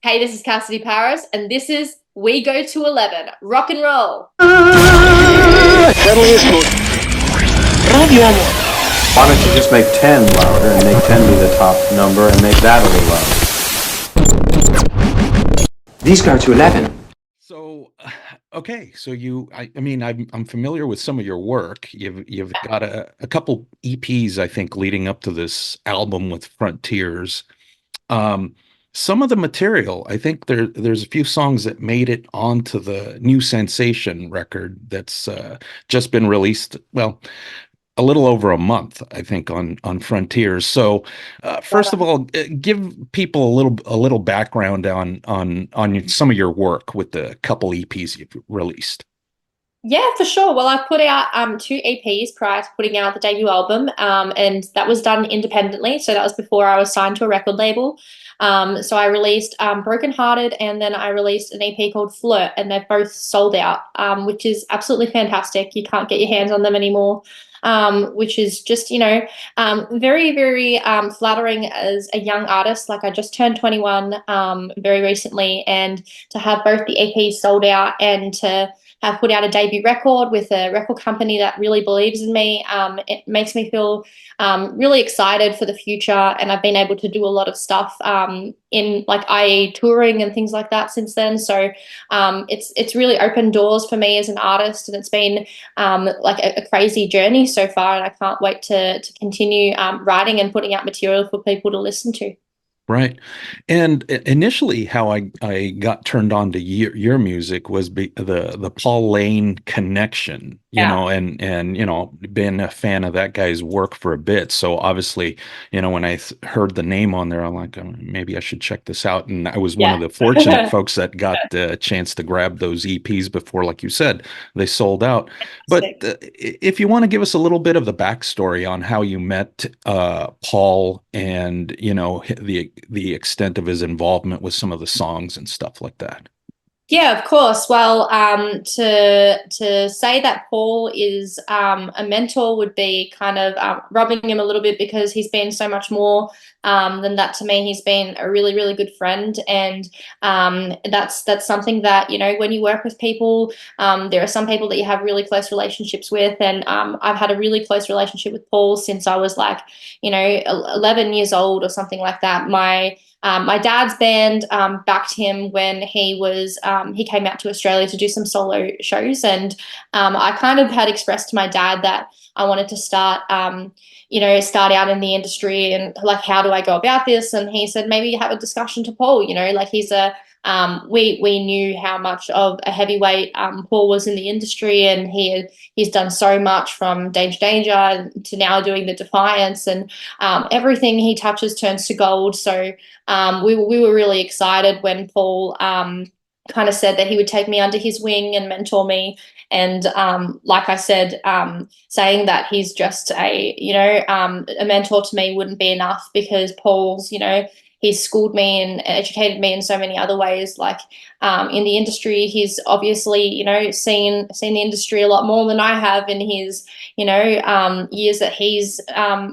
Hey, this is Cassidy Paris, and this is We Go to 11. Rock and roll. Why don't you just make 10 louder and make 10 be the top number and make that a little louder? These go to 11. So, okay, so I'm familiar with some of your work. You've got a couple EPs, I think, leading up to this album with Frontiers. Um, some of the material, I think there's a few songs that made it onto the new Senssation record that's just been released. Well, a little over a month, I think, on Frontiers. So, first of all, give people a little background on some of your work with the couple EPs you've released. Yeah, for sure. Well, I've put out two EPs prior to putting out the debut album, and that was done independently. So that was before I was signed to a record label. So I released Broken Hearted, and then I released an EP called Flirt, and they're both sold out, which is absolutely fantastic. You can't get your hands on them anymore. Which is just, very, very flattering as a young artist. Like I just turned 21 very recently, and to have both the EPs sold out and to have put out a debut record with a record company that really believes in me. It makes me feel really excited for the future, and I've been able to do a lot of stuff in like IE touring and things like that since then. So it's really opened doors for me as an artist, and it's been like a crazy journey so far, and I can't wait to continue writing and putting out material for people to listen to. Right. And initially, how I got turned on to your music was the Paul Lane connection, Yeah. and been a fan of that guy's work for a bit. So obviously, when I heard the name on there, I'm like, maybe I should check this out. And I was one Yeah. of the fortunate folks that got a chance to grab those EPs before, like you said, they sold out. But if you want to give us a little bit of the backstory on how you met Paul and the extent of his involvement with some of the songs and stuff like that. Yeah, of course. Well, to say that Paul is a mentor would be kind of rubbing him a little bit, because he's been so much more than that to me. He's been a really, really good friend, and that's something that, when you work with people, there are some people that you have really close relationships with, and I've had a really close relationship with Paul since I was like, 11 years old or something like that. My dad's band backed him when he came out to Australia to do some solo shows, and I kind of had expressed to my dad that I wanted to start out in the industry, and like, how do I go about this? And he said, maybe have a discussion to Paul. Like we knew how much of a heavyweight Paul was in the industry, and he's done so much, from Danger Danger to now doing the Defiance, and everything he touches turns to gold. So we were really excited when Paul kind of said that he would take me under his wing and mentor me. And like I said, saying that he's just a mentor to me wouldn't be enough, because Paul's, he's schooled me and educated me in so many other ways. Like in the industry, he's obviously, seen the industry a lot more than I have in his, years that he's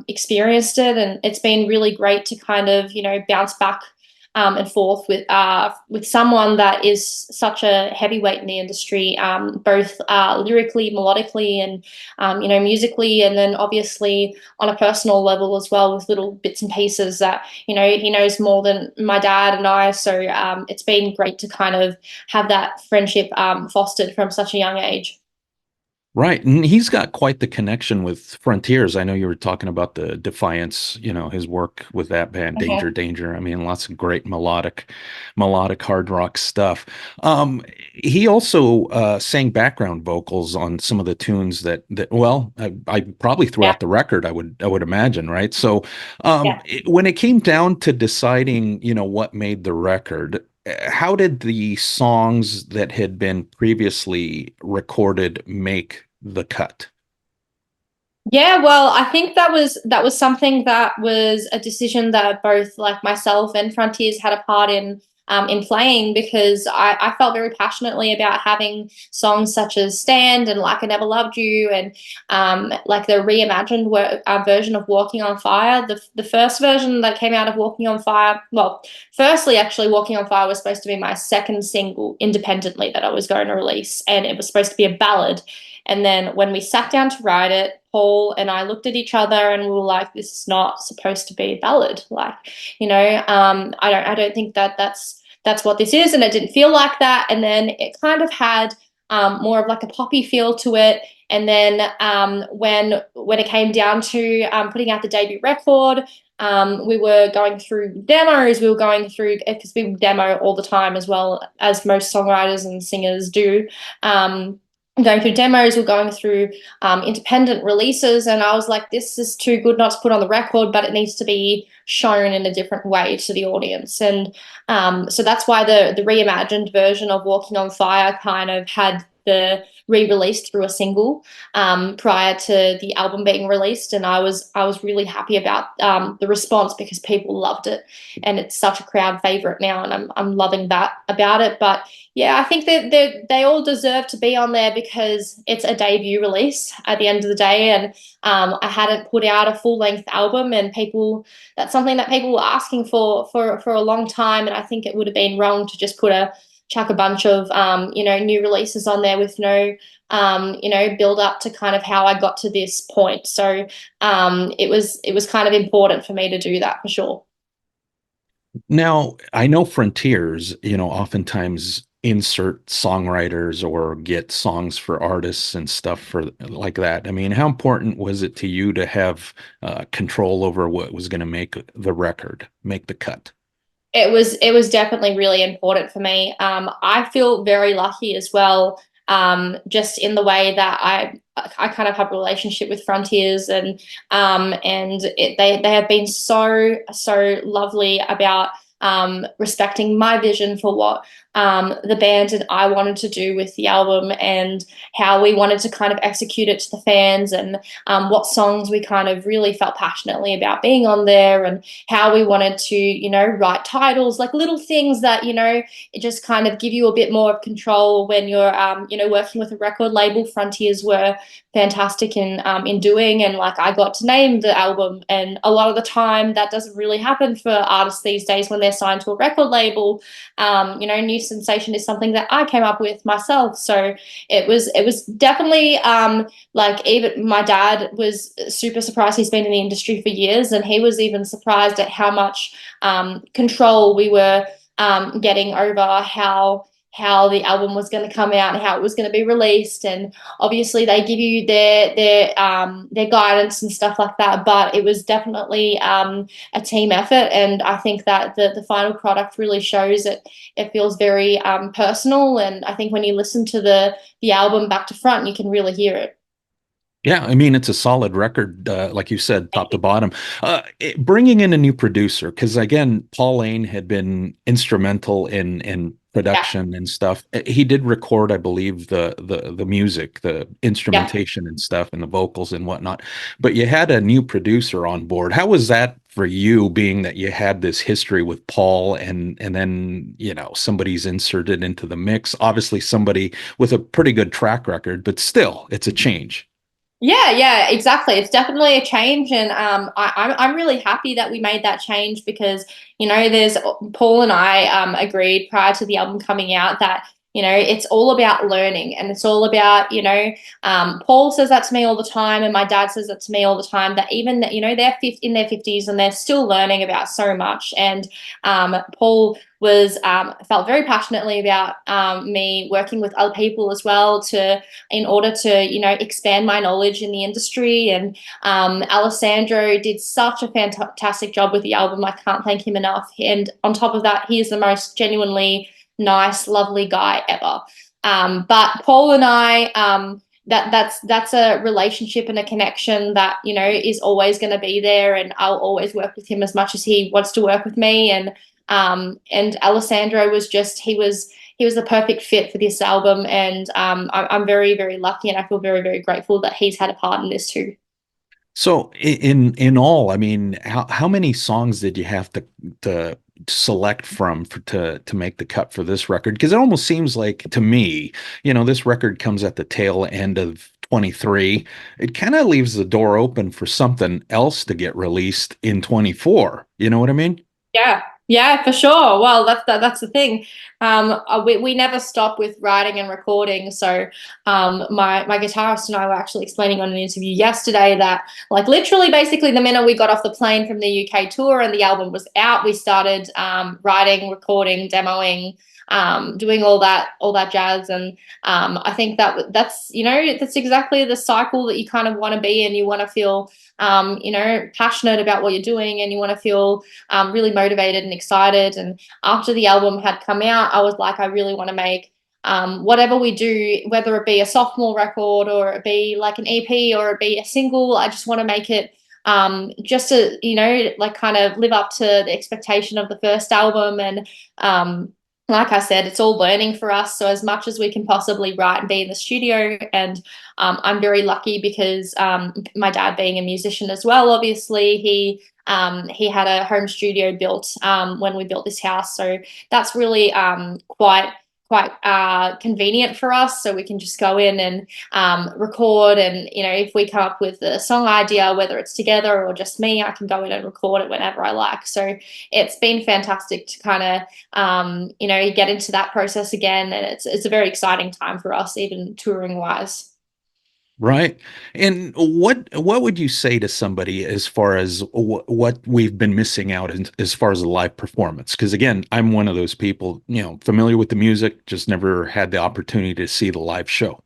experienced it. And it's been really great to kind of, bounce back and forth with someone that is such a heavyweight in the industry, both lyrically, melodically, and musically, and then obviously on a personal level as well, with little bits and pieces that he knows more than my dad and I. So it's been great to kind of have that friendship fostered from such a young age. Right. And he's got quite the connection with Frontiers. I know you were talking about the Defiance, his work with that band, Danger Danger. I mean, lots of great melodic hard rock stuff. He also sang background vocals on some of the tunes I probably Yeah. throughout the record, I would imagine, right? So Yeah. when it came down to deciding, what made the record, how did the songs that had been previously recorded make the cut? Yeah, well, I think that was something that was a decision that both like myself and Frontiers had a part in in playing, because I felt very passionately about having songs such as Stand and Like I Never Loved You, and like the reimagined version of Walking on Fire. The first version that came out of Walking on Fire, well, firstly, actually, Walking on Fire was supposed to be my second single independently that I was going to release, and it was supposed to be a ballad. And then when we sat down to write it, Paul and I looked at each other and we were like, "This is not supposed to be a ballad. Like, I don't think that that's what this is." And it didn't feel like that. And then it kind of had more of like a poppy feel to it. And then when it came down to putting out the debut record, we were going through demos. We were going through, because we demo all the time, as well as most songwriters and singers do. Going through demos, we're going through independent releases, and I was like, this is too good not to put on the record, but it needs to be shown in a different way to the audience. And so that's why the reimagined version of Walking on Fire kind of had the re-released through a single prior to the album being released. And I was really happy about the response, because people loved it, and it's such a crowd favorite now, and I'm loving that about it. But yeah, I think that they all deserve to be on there, because it's a debut release at the end of the day, and I hadn't put out a full length album, and that's something that people were asking for a long time, and I think it would have been wrong to just chuck a bunch of new releases on there with no build up to kind of how I got to this point. So it was kind of important for me to do that, for sure. Now, I know Frontiers, oftentimes insert songwriters or get songs for artists and stuff for like that. I mean, how important was it to you to have control over what was going to make the record, make the cut? It was definitely really important for me. I feel very lucky as well, just in the way that I kind of have a relationship with Frontiers, and they have been so lovely about respecting my vision for what the band and I wanted to do with the album, and how we wanted to kind of execute it to the fans, and what songs we kind of really felt passionately about being on there, and how we wanted to, write titles, like little things that, it just kind of give you a bit more of control when you're, working with a record label. Frontiers were fantastic in doing, and like I got to name the album, and a lot of the time that doesn't really happen for artists these days when they're signed to a record label. New Senssation is something that I came up with myself, so it was definitely like, even my dad was super surprised. He's been in the industry for years, and he was even surprised at how much control we were getting over how the album was going to come out and how it was going to be released. And obviously they give you their guidance and stuff like that, but it was definitely a team effort, and I think that the final product really shows it. It feels very personal, and I think when you listen to the album back to front, you can really hear it. Yeah, I mean, it's a solid record, like you said, top to bottom. Bringing in a new producer, because again, Paul Lane had been instrumental in Yeah, production and stuff. He did record, I believe, the music, the yeah. instrumentation and stuff, and the vocals and whatnot. But you had a new producer on board. How was that for you, being that you had this history with Paul, and then somebody's inserted into the mix? Obviously, somebody with a pretty good track record, but still, it's a change. Yeah, yeah, exactly. It's definitely a change, and I'm really happy that we made that change, because there's Paul and I agreed prior to the album coming out that it's all about learning, and it's all about Paul says that to me all the time, and my dad says that to me all the time, that even that they're in their 50s and they're still learning about so much. And Paul was felt very passionately about me working with other people as well, to in order to expand my knowledge in the industry. And Alessandro did such a fantastic job with the album. I can't thank him enough. And on top of that, he is the most genuinely nice, lovely guy ever. But Paul and I, that's a relationship and a connection that is always going to be there, and I'll always work with him as much as he wants to work with me. And Alessandro was just he was the perfect fit for this album, and I'm very, very lucky, and I feel very, very grateful that he's had a part in this too. So in all, I mean, how many songs did you have to select from to make the cut for this record? Because it almost seems like to me, this record comes at the tail end of 23. It kind of leaves the door open for something else to get released in 24. You know what I mean? Yeah, yeah, for sure. Well, that's the thing. We never stop with writing and recording. So, my guitarist and I were actually explaining on an interview yesterday that, like, literally, basically, the minute we got off the plane from the UK tour and the album was out, we started writing, recording, demoing, doing all that jazz. And I think that's exactly the cycle that you kind of want to be in. You want to feel passionate about what you're doing, and you want to feel really motivated and excited. And after the album had come out, I was like, I really want to make whatever we do, whether it be a sophomore record or it be like an EP or it be a single, I just want to make it just to, like kind of live up to the expectation of the first album. And like I said, it's all learning for us. So as much as we can possibly write and be in the studio, and I'm very lucky because my dad being a musician as well, obviously he had a home studio built when we built this house, so that's really quite convenient for us. So we can just go in and record, and if we come up with a song idea, whether it's together or just me, I can go in and record it whenever I like. So it's been fantastic to kind of get into that process again, and it's a very exciting time for us, even touring wise. Right. And what would you say to somebody as far as what we've been missing out as far as a live performance? Because again, I'm one of those people, familiar with the music, just never had the opportunity to see the live show.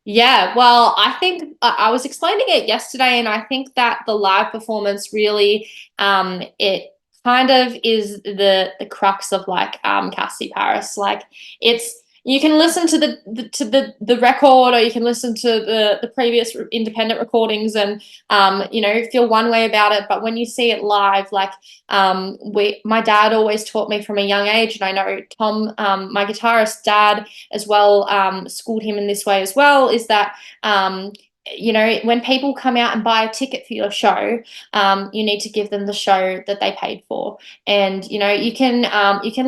Yeah, well, I think I was explaining it yesterday, and I think that the live performance really, it kind of is the crux of like Cassidy Paris. Like, it's you can listen to the record, or you can listen to the previous independent recordings, and feel one way about it. But when you see it live, like my dad always taught me from a young age, and I know Tom, my guitarist dad as well, schooled him in this way as well, is that when people come out and buy a ticket for your show, you need to give them the show that they paid for. And you can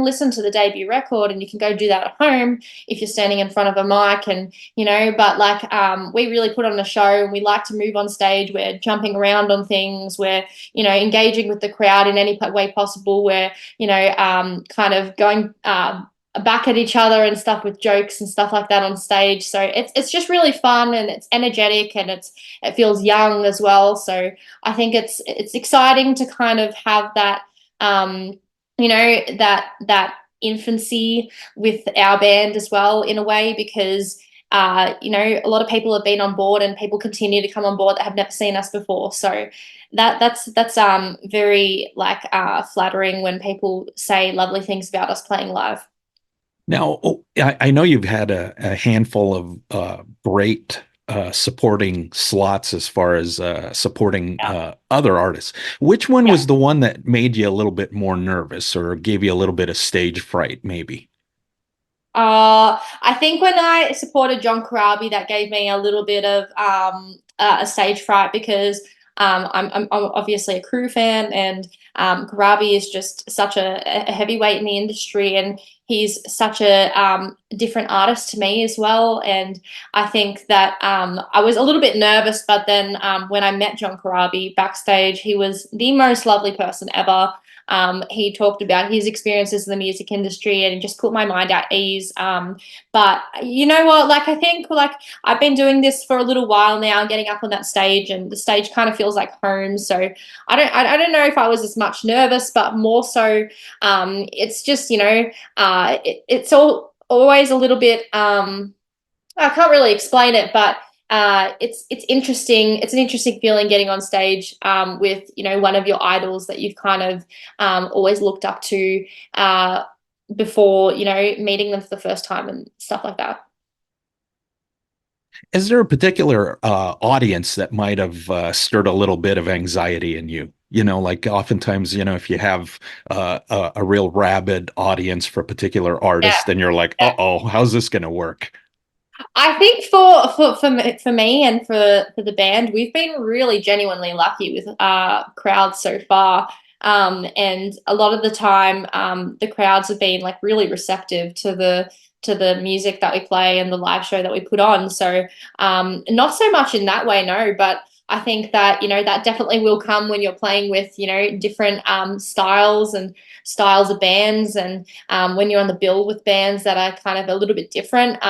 listen to the debut record, and you can go do that at home if you're standing in front of a mic, and but like we really put on a show, and we like to move on stage. We're jumping around on things, we're engaging with the crowd in any way possible, we're kind of going back at each other and stuff with jokes and stuff like that on stage. So it's just really fun, and it's energetic, and it feels young as well. So I think it's exciting to kind of have that that infancy with our band as well, in a way, because a lot of people have been on board, and people continue to come on board that have never seen us before. So that's very like flattering when people say lovely things about us playing live. Now, I know you've had a handful of great supporting slots as far as supporting other artists. Which one Yeah. was the one that made you a little bit more nervous or gave you a little bit of stage fright, maybe? I think when I supported John Corabi, that gave me a little bit of a stage fright, because I'm obviously a Crew fan, and Corabi is just such a heavyweight in the industry, and he's such a different artist to me as well. And I think that I was a little bit nervous, but then when I met John Corabi backstage, he was the most lovely person ever. He talked about his experiences in the music industry, and it just put my mind at ease. But you know what? Like, I think like I've been doing this for a little while now, getting up on that stage, and the stage kind of feels like home. So I don't know if I was as much nervous, but more so, it's just it's always a little bit. I can't really explain it, but it's interesting. It's an interesting feeling getting on stage with one of your idols that you've kind of always looked up to before meeting them for the first time and stuff like that. Is there a particular audience that might have stirred a little bit of anxiety in you? Like oftentimes, if you have a real rabid audience for a particular Yeah. artist, then you're like, Yeah. uh-oh, how's this going to work? I think for me and for the band, we've been really genuinely lucky with crowds so far. And a lot of the time, the crowds have been like really receptive to the music that we play and the live show that we put on. So not so much in that way, no, but I think that, you know, that definitely will come when you're playing with, you know, different styles of bands, and when you're on the bill with bands that are kind of a little bit different.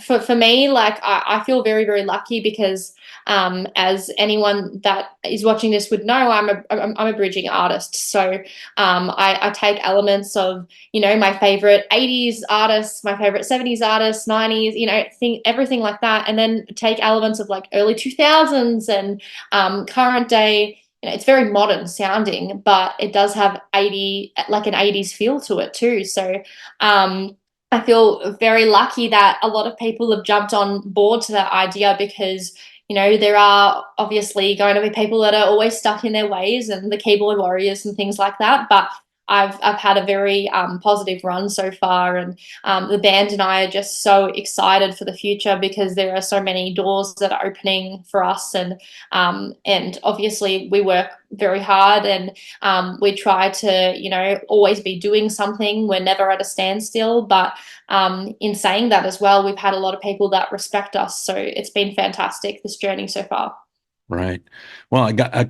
For me, like I feel very, very lucky because as anyone that is watching this would know, I'm a bridging artist. So I take elements of, you know, my favorite 80s artists, my favorite 70s artists, 90s, you know, everything like that, and then take elements of like early 2000s and current day. You know, it's very modern sounding, but it does have like an 80s feel to it too. So I feel very lucky that a lot of people have jumped on board to that idea, because you know, there are obviously going to be people that are always stuck in their ways, and the keyboard warriors and things like that. But I've had a very positive run so far, and the band and I are just so excited for the future, because there are so many doors that are opening for us, and obviously we work very hard, and we try to, you know, always be doing something. We're never at a standstill, but in saying that as well, we've had a lot of people that respect us, so it's been fantastic, this journey so far. Right. Well, I got a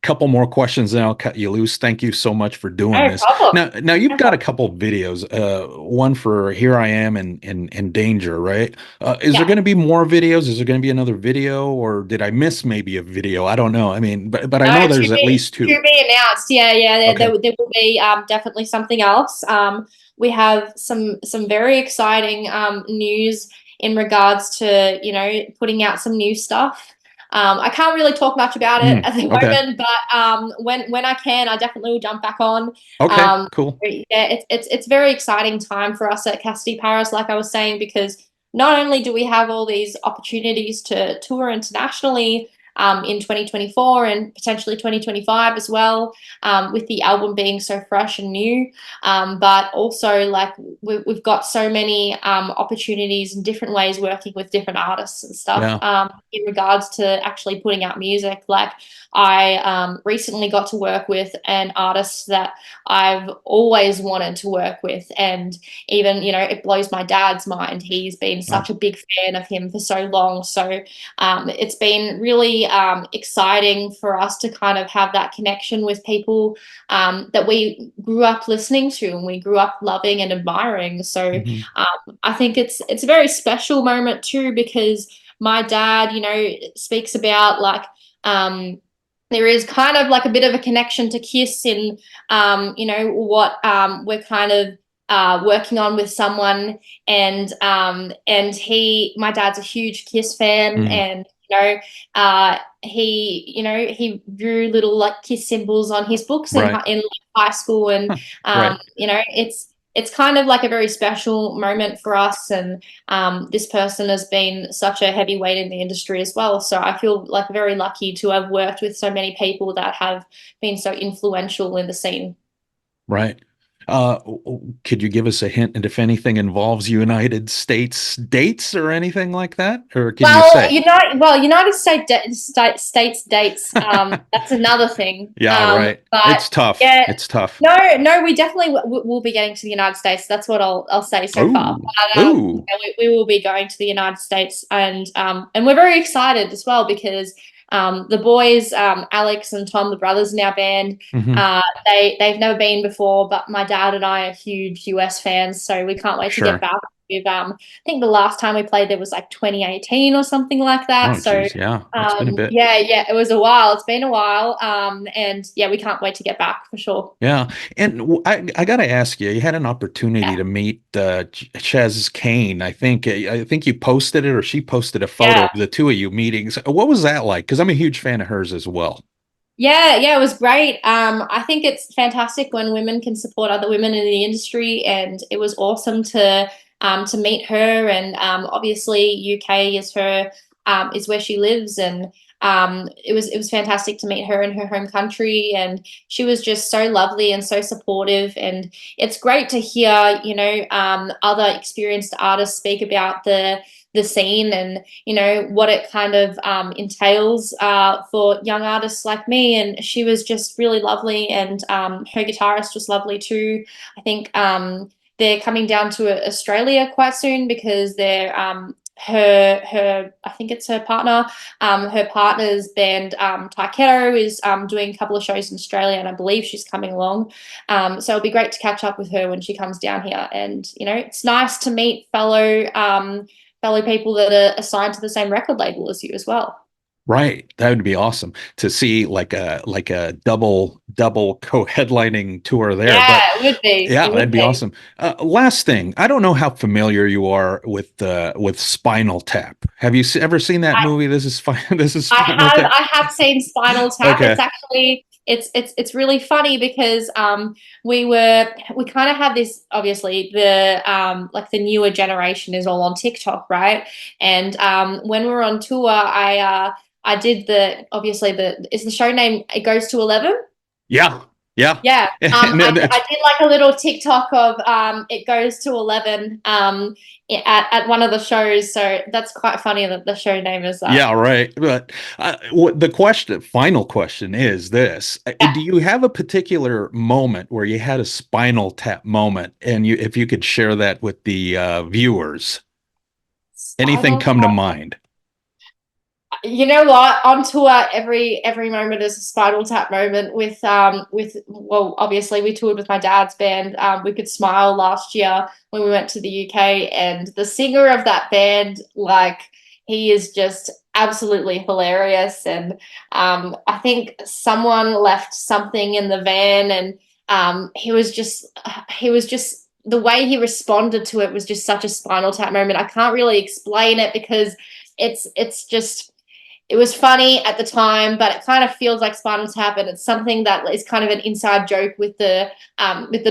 couple more questions, and I'll cut you loose. Thank you so much for doing No this. problem. Now you've No got a problem. couple videos. One for "Here I Am" and "Danger," right? Is there Yeah. going to be more videos? Is there going to be another video, or did I miss maybe a video? I don't know. I mean, but I No, know there's at least to two. be announced. Yeah, yeah. Okay. There will be definitely something else. We have some very exciting news in regards to, you know, putting out some new stuff. I can't really talk much about it Hmm. at the Okay. moment, but when I can, I definitely will jump back on. Okay. Cool. Yeah, it's very exciting time for us at Cassidy Paris, like I was saying, because not only do we have all these opportunities to tour internationally in 2024 and potentially 2025 as well, with the album being so fresh and new. But also, like, we've got so many opportunities in different ways working with different artists and stuff, Yeah. in regards to actually putting out music. Like, I recently got to work with an artist that I've always wanted to work with. And even, you know, it blows my dad's mind. He's been Oh. such a big fan of him for so long. So it's been really exciting for us to kind of have that connection with people that we grew up listening to and we grew up loving and admiring. So Mhm. I think it's a very special moment too, because my dad, you know, speaks about like there is kind of like a bit of a connection to Kiss in you know, what we're kind of working on with someone, and my dad's a huge Kiss fan, Mhm. and you know, he drew little like Kiss symbols on his books Right. in like, high school, and Huh. Right. you know, it's kind of like a very special moment for us, and this person has been such a heavyweight in the industry as well. So I feel like very lucky to have worked with so many people that have been so influential in the scene. Right. Could you give us a hint, and if anything involves United States dates or anything like that, or can you Well, say? United States dates. That's another thing. Yeah, right. But It's tough. yeah, It's tough. no, no, we definitely will be getting to the United States. That's what I'll say so far. Ooh, But ooh. yeah, we will be going to the United States, and we're very excited as well, because the boys, Alex and Tom, the brothers in our band, Hmm. they've never been before, but my dad and I are huge US fans, so we can't wait to get Sure. back. I think the last time we played there was like 2018 or something like that. Oh, So geez. Yeah, it's been a bit. yeah, yeah, it was a while. It's been a while. And yeah, we can't wait to get back for sure. Yeah, and I got to ask you. You had an opportunity Yeah, to meet Ches Kane. I think you posted it, or she posted a photo yeah. of the two of you meetings. What was that like? Because I'm a huge fan of hers as well. Yeah, yeah, it was great. I think it's fantastic when women can support other women in the industry, and it was awesome to meet her. And obviously, UK is her is where she lives, and it was fantastic to meet her in her home country. And she was just so lovely and so supportive. And it's great to hear, you know, other experienced artists speak about the scene, and what it kind of entails for young artists like me. And she was just really lovely, and her guitarist was lovely too. I think they're coming down to Australia quite soon, because they're her I think it's her partner, her partner's band, Taiketo, is doing a couple of shows in Australia, and I believe she's coming along. So it'll be great to catch up with her when she comes down here. And it's nice to meet fellow people that are assigned to the same record label as you as well. Right. That would be awesome to see like a double co-headlining tour there. Yeah, But it would be. yeah, It would that'd be be. awesome. Last thing, I don't know how familiar you are with Spinal Tap. Have you ever seen that I, movie? This is This is I Spinal have Tap. I have seen Spinal Tap. It's Okay. actually it's really funny, because we kind of have this, obviously the like the newer generation is all on TikTok, right? And when we were on tour, I did obviously is the show name It Goes to 11? Yeah. Yeah. Yeah. And I did like a little TikTok of It Goes to 11 at one of the shows. So that's quite funny that the show name is that. yeah, right. But what final question is this. Yeah. Do you have a particular moment where you had a Spinal Tap moment, and if you could share that with the viewers? Anything Spinal come to Tap. mind? You know what? On tour, every moment is a Spinal Tap moment. Well, obviously we toured with my dad's band. We Could Smile last year when we went to the UK, and the singer of that band, like, he is just absolutely hilarious. And I think someone left something in the van, and he was just the way he responded to it was just such a Spinal Tap moment. I can't really explain it, because it's just, it was funny at the time, but it kind of feels like Spinal Tap, and it's something that is kind of an inside joke with the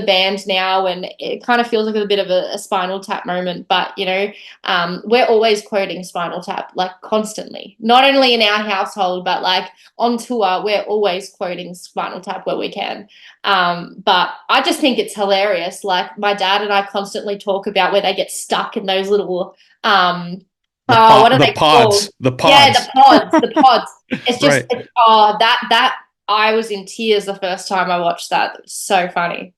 band now, and it kind of feels like a bit of a Spinal Tap moment. But we're always quoting Spinal Tap, like, constantly, not only in our household, but like on tour, we're always quoting Spinal Tap where we can. But I just think it's hilarious. Like, my dad and I constantly talk about where they get stuck in those little oh, what are The they called? pods, the Yeah, pods. the pods. It's just, Right. oh, that I was in tears the first time I watched that. It was so funny.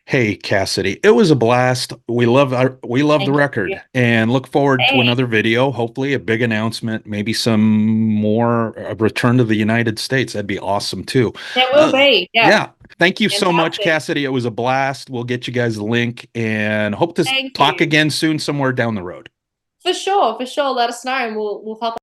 Hey, Cassidy, it was a blast. We love the Thank you. record and look forward to Thanks. another video. Hopefully, a big announcement, maybe some more return to the United States. That'd be awesome too. There will Uh, be. Yeah. yeah. Thank you so much, Fantastic. Cassidy. It was a blast. We'll get you guys a link and hope to Thank talk you. again soon somewhere down the road. For sure. For sure. Let us know, and we'll hop